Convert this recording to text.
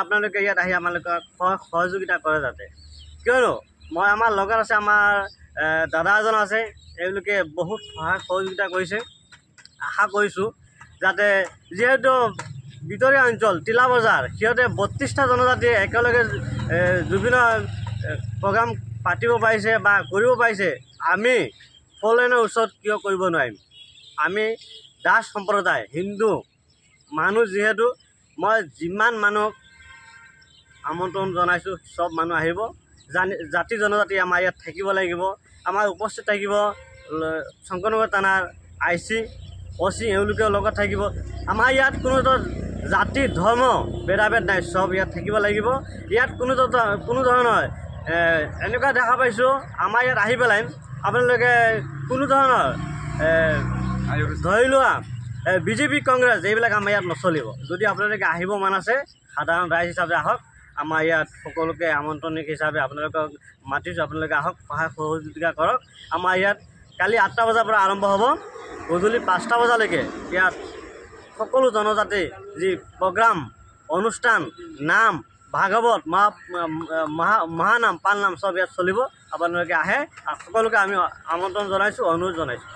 আপোনালোকে ইয়াত আহি আমালোকক সহযোগিতা কৰে যাতে, কিয়নো মই আমাৰ লগত আছে, আমাৰ দাদা এজন আছে, এওঁলোকে বহুত সহায় সহযোগিতা কৰিছে। আশা কৰিছোঁ যাতে যিহেতু ভিতৰীয়া অঞ্চল তিলা বজাৰ, সিহঁতে 32টা জনজাতিয়ে একেলগে বিভিন্ন প্ৰগ্ৰাম পাতিব পাৰিছে বা কৰিব পাৰিছে, আমি ফ'ৰ ওচৰত কিয় কৰিব নোৱাৰিম। আমি দাস সম্প্ৰদায় হিন্দু মানুহ, যিহেতু মই যিমান মানুহক আমন্ত্ৰণ জনাইছোঁ চব মানুহ আহিব। জাতি জনজাতি আমাৰ ইয়াত থাকিব লাগিব, আমাৰ উপস্থিত থাকিব। শংকৰনগৰ থানাৰ IC OC এওঁলোকৰ লগত থাকিব। আমাৰ ইয়াত কোনো জাতি ধৰ্ম ভেদাভেদ নাই, চব ইয়াত থাকিব লাগিব। ইয়াত কোনো ধৰণৰ এনেকুৱা দেখা পাইছোঁ, আমাৰ ইয়াত আহি পেলাই আপোনালোকে কোনো ধৰণৰ ধৰি লোৱা BJP কংগ্ৰেছ এইবিলাক আমাৰ ইয়াত নচলিব। যদি আপোনালোকে আহিব মন আছে, সাধাৰণ ৰাইজ হিচাপে আহক। আমাৰ ইয়াত সকলোকে আমন্ত্ৰণিক হিচাপে আপোনালোকক মাতিছোঁ, আপোনালোকে আহক, সহায় সহযোগিতা কৰক। আমাৰ ইয়াত কালি 8টা বজাৰ পৰা আৰম্ভ হ'ব, গধূলি 5টা বজালৈকে ইয়াত সকলো জনজাতি যি প্ৰগ্ৰাম অনুষ্ঠান, নাম ভাগৱত মহানাম পালনাম চব ইয়াত চলিব। আপোনালোকে আহে, সকলোকে আমি আমন্ত্ৰণ জনাইছোঁ, অনুৰোধ জনাইছোঁ।